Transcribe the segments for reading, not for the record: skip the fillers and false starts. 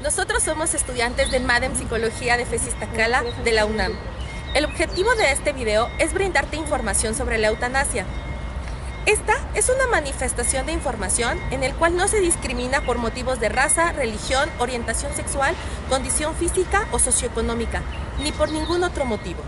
Nosotros somos estudiantes del MADEM Psicología de FES Iztacala de la UNAM. El objetivo de este video es brindarte información sobre la eutanasia. Esta es una manifestación de información en el cual no se discrimina por motivos de raza, religión, orientación sexual, condición física o socioeconómica, ni por ningún otro motivo.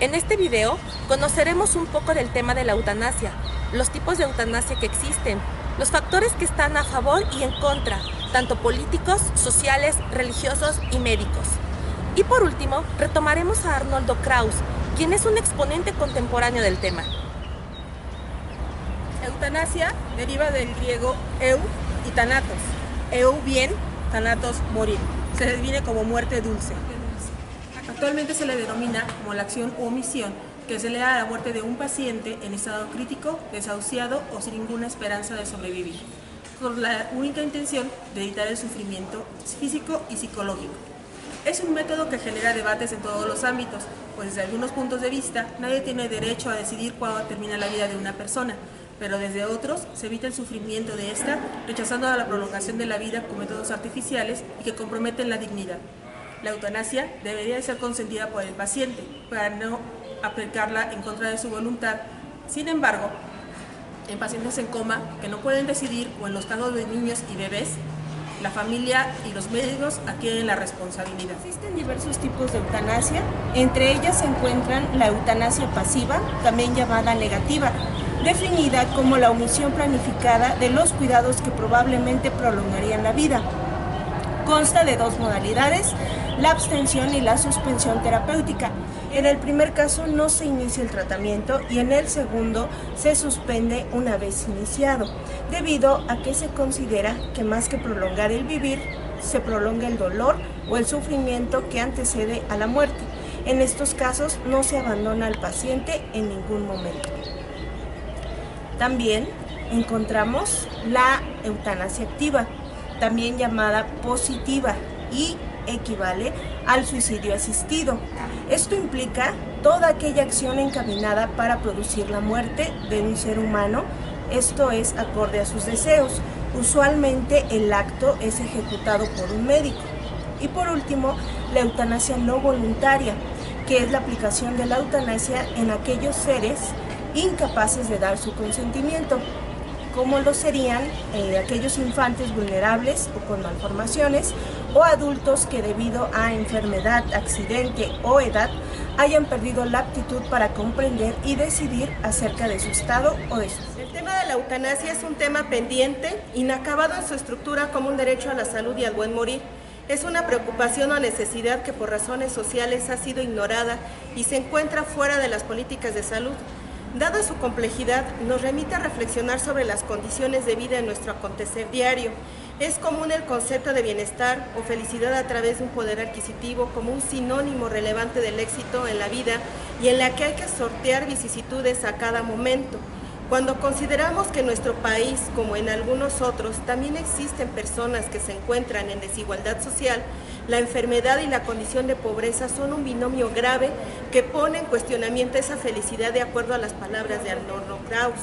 En este video conoceremos un poco del tema de la eutanasia, los tipos de eutanasia que existen, los factores que están a favor y en contra, tanto políticos, sociales, religiosos y médicos. Y por último, retomaremos a Arnoldo Kraus, quien es un exponente contemporáneo del tema. Eutanasia deriva del griego eu y thanatos. Eu bien, thanatos morir. Se define como muerte dulce. Actualmente se le denomina como la acción u omisión que se le da a la muerte de un paciente en estado crítico, desahuciado o sin ninguna esperanza de sobrevivir, con la única intención de evitar el sufrimiento físico y psicológico. Es un método que genera debates en todos los ámbitos, pues desde algunos puntos de vista nadie tiene derecho a decidir cuándo termina la vida de una persona, pero desde otros se evita el sufrimiento de esta, rechazando la prolongación de la vida con métodos artificiales y que comprometen la dignidad. La eutanasia debería de ser consentida por el paciente para no aplicarla en contra de su voluntad. Sin embargo, en pacientes en coma que no pueden decidir o en los casos de niños y bebés, la familia y los médicos adquieren la responsabilidad. Existen diversos tipos de eutanasia, entre ellas se encuentran la eutanasia pasiva, también llamada negativa, definida como la omisión planificada de los cuidados que probablemente prolongarían la vida. Consta de dos modalidades, la abstención y la suspensión terapéutica. En el primer caso no se inicia el tratamiento y en el segundo se suspende una vez iniciado, debido a que se considera que más que prolongar el vivir, se prolonga el dolor o el sufrimiento que antecede a la muerte. En estos casos no se abandona al paciente en ningún momento. También encontramos la eutanasia activa, también llamada positiva, y equivale al suicidio asistido. Esto implica toda aquella acción encaminada para producir la muerte de un ser humano, esto es acorde a sus deseos. Usualmente el acto es ejecutado por un médico. Y por último, la eutanasia no voluntaria, que es la aplicación de la eutanasia en aquellos seres incapaces de dar su consentimiento, como lo serían aquellos infantes vulnerables o con malformaciones, o adultos que debido a enfermedad, accidente o edad hayan perdido la aptitud para comprender y decidir acerca de su estado o de su vida. El tema de la eutanasia es un tema pendiente, inacabado en su estructura como un derecho a la salud y al buen morir. Es una preocupación o necesidad que por razones sociales ha sido ignorada y se encuentra fuera de las políticas de salud. Dada su complejidad, nos remite a reflexionar sobre las condiciones de vida en nuestro acontecer diario. Es común el concepto de bienestar o felicidad a través de un poder adquisitivo como un sinónimo relevante del éxito en la vida y en la que hay que sortear vicisitudes a cada momento. Cuando consideramos que en nuestro país, como en algunos otros, también existen personas que se encuentran en desigualdad social, la enfermedad y la condición de pobreza son un binomio grave que pone en cuestionamiento esa felicidad de acuerdo a las palabras de Arnoldo Kraus.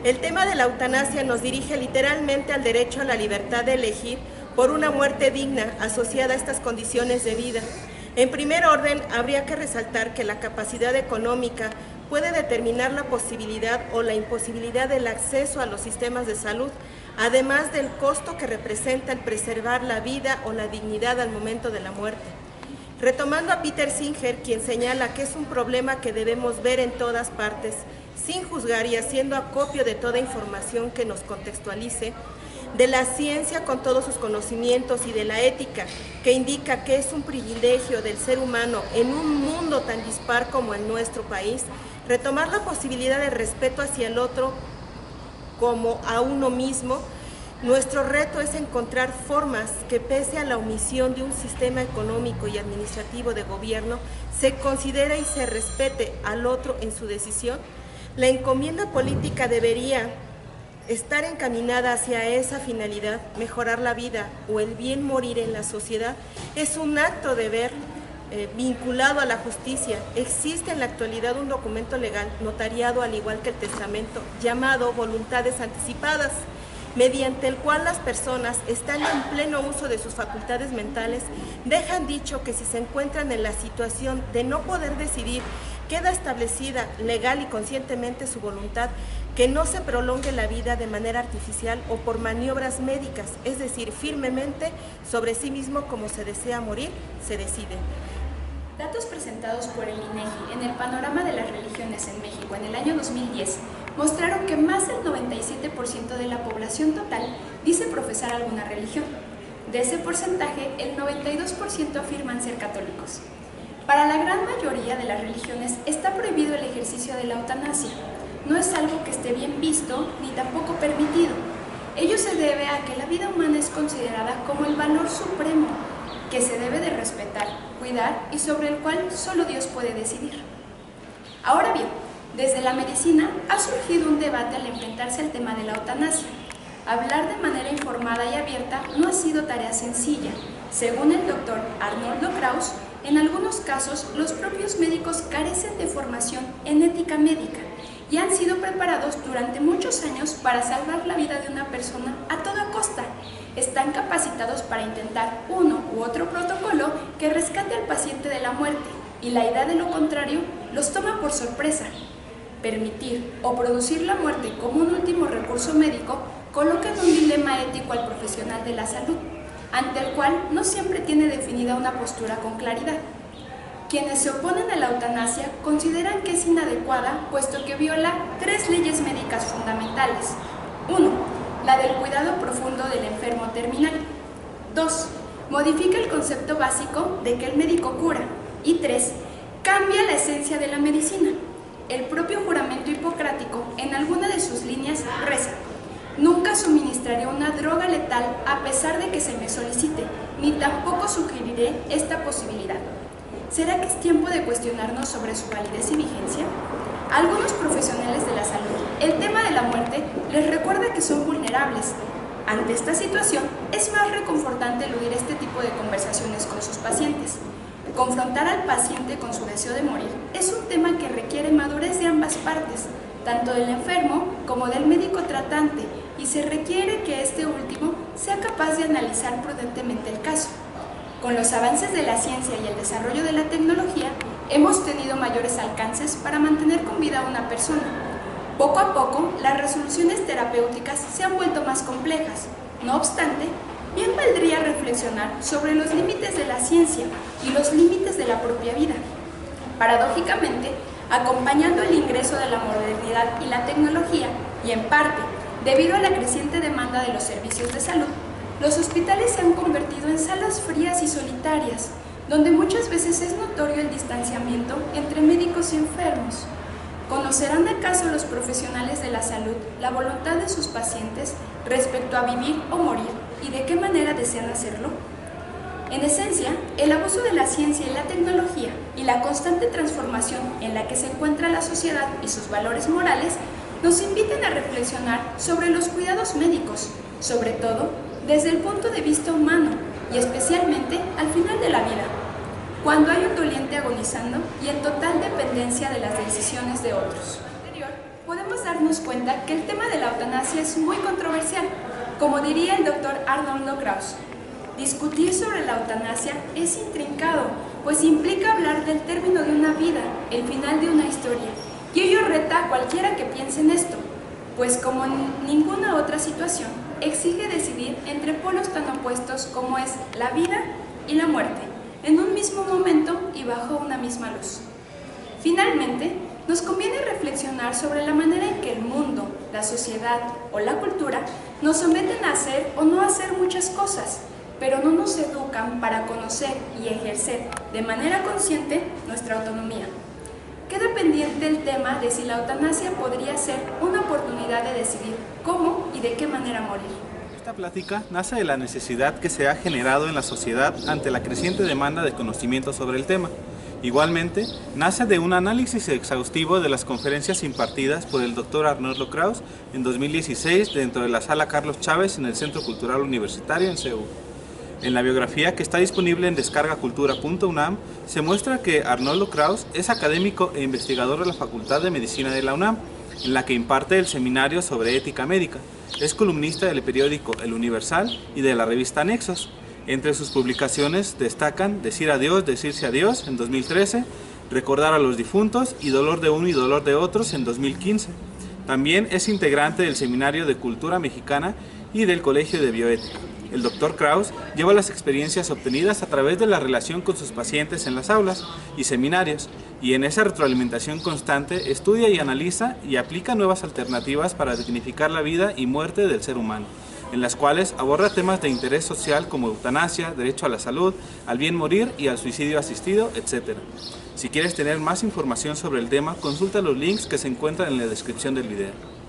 El tema de la eutanasia nos dirige literalmente al derecho a la libertad de elegir por una muerte digna asociada a estas condiciones de vida. En primer orden, habría que resaltar que la capacidad económica puede determinar la posibilidad o la imposibilidad del acceso a los sistemas de salud, además del costo que representa el preservar la vida o la dignidad al momento de la muerte. Retomando a Peter Singer, quien señala que es un problema que debemos ver en todas partes, sin juzgar y haciendo acopio de toda información que nos contextualice, de la ciencia con todos sus conocimientos y de la ética, que indica que es un privilegio del ser humano en un mundo tan dispar como el nuestro país, retomar la posibilidad de respeto hacia el otro como a uno mismo. Nuestro reto es encontrar formas que, pese a la omisión de un sistema económico y administrativo de gobierno, se considere y se respete al otro en su decisión. La encomienda política debería estar encaminada hacia esa finalidad, mejorar la vida o el bien morir en la sociedad. Es un acto de deber vinculado a la justicia. Existe en la actualidad un documento legal notariado, al igual que el testamento, llamado voluntades anticipadas. mediante el cual las personas, estando en pleno uso de sus facultades mentales, dejan dicho que si se encuentran en la situación de no poder decidir, queda establecida legal y conscientemente su voluntad, que no se prolongue la vida de manera artificial o por maniobras médicas, es decir, firmemente sobre sí mismo como se desea morir, se decide. Datos presentados por el INEGI en el panorama de las religiones en México en el año 2010 mostraron que más del 97% de la población total dice profesar alguna religión. De ese porcentaje, el 92% afirman ser católicos. Para la gran mayoría de las religiones está prohibido el ejercicio de la eutanasia. No es algo que esté bien visto ni tampoco permitido. Ello se debe a que la vida humana es considerada como el valor supremo que se debe de respetar, cuidar y sobre el cual solo Dios puede decidir. Ahora bien, desde la medicina ha surgido un debate al enfrentarse al tema de la eutanasia. Hablar de manera informada y abierta no ha sido tarea sencilla. Según el doctor Arnoldo Kraus, en algunos casos los propios médicos carecen de formación en ética médica y han sido preparados durante muchos años para salvar la vida de una persona a toda costa. Están capacitados para intentar uno u otro protocolo que rescate al paciente de la muerte, y la idea de lo contrario los toma por sorpresa. Permitir o producir la muerte como un último recurso médico coloca en un dilema ético al profesional de la salud, ante el cual no siempre tiene definida una postura con claridad. Quienes se oponen a la eutanasia consideran que es inadecuada, puesto que viola 3 leyes médicas fundamentales. 1. La del cuidado profundo del enfermo terminal. 2. Modifica el concepto básico de que el médico cura. Y 3. Cambia la esencia de la medicina. El propio juramento hipocrático, en alguna de sus líneas, reza: nunca suministraré una droga letal a pesar de que se me solicite, ni tampoco sugeriré esta posibilidad. ¿Será que es tiempo de cuestionarnos sobre su validez y vigencia? A algunos profesionales de la salud, el tema de la muerte les recuerda que son vulnerables. Ante esta situación, es más reconfortante eludir este tipo de conversaciones con sus pacientes. Confrontar al paciente con su deseo de morir es un tema que requiere madurez de ambas partes, tanto del enfermo como del médico tratante, y se requiere que este último sea capaz de analizar prudentemente el caso. Con los avances de la ciencia y el desarrollo de la tecnología, hemos tenido mayores alcances para mantener con vida a una persona. Poco a poco, las resoluciones terapéuticas se han vuelto más complejas. No obstante, bien valdría reflexionar sobre los límites de la ciencia y los límites de la propia vida. Paradójicamente, acompañando el ingreso de la modernidad y la tecnología, y en parte debido a la creciente demanda de los servicios de salud, los hospitales se han convertido en salas frías y solitarias, donde muchas veces es notorio el distanciamiento entre médicos y enfermos. ¿Conocerán acaso los profesionales de la salud la voluntad de sus pacientes respecto a vivir o morir y de qué manera desean hacerlo? En esencia, el abuso de la ciencia y la tecnología y la constante transformación en la que se encuentra la sociedad y sus valores morales nos invitan a reflexionar sobre los cuidados médicos, sobre todo desde el punto de vista humano y especialmente al final de la vida, cuando hay un doliente agonizando y en total dependencia de las decisiones de otros. Podemos darnos cuenta que el tema de la eutanasia es muy controversial, como diría el doctor Arnoldo Kraus. Discutir sobre la eutanasia es intrincado, pues implica hablar del término de una vida, el final de una historia, y ello reta a cualquiera que piense en esto, pues como en ninguna otra situación, exige decidir entre polos tan opuestos como es la vida y la muerte, en un mismo momento y bajo una misma luz. Finalmente, nos conviene reflexionar sobre la manera en que el mundo, la sociedad o la cultura nos someten a hacer o no hacer muchas cosas, pero no nos educan para conocer y ejercer de manera consciente nuestra autonomía. Queda pendiente el tema de si la eutanasia podría ser una oportunidad de decidir cómo y de qué manera morir. Esta plática nace de la necesidad que se ha generado en la sociedad ante la creciente demanda de conocimiento sobre el tema. Igualmente, nace de un análisis exhaustivo de las conferencias impartidas por el Dr. Arnoldo Kraus en 2016 dentro de la Sala Carlos Chávez en el Centro Cultural Universitario en CEU. En la biografía que está disponible en descargacultura.unam se muestra que Arnoldo Kraus es académico e investigador de la Facultad de Medicina de la UNAM, en la que imparte el seminario sobre ética médica. Es columnista del periódico El Universal y de la revista Nexos. Entre sus publicaciones destacan Decir adiós, decirse adiós en 2013, Recordar a los difuntos y Dolor de uno y dolor de otros en 2015. También es integrante del Seminario de Cultura Mexicana y del Colegio de Bioética. El Dr. Kraus lleva las experiencias obtenidas a través de la relación con sus pacientes en las aulas y seminarios, y en esa retroalimentación constante estudia y analiza y aplica nuevas alternativas para dignificar la vida y muerte del ser humano, en las cuales aborda temas de interés social como eutanasia, derecho a la salud, al bien morir y al suicidio asistido, etc. Si quieres tener más información sobre el tema, consulta los links que se encuentran en la descripción del video.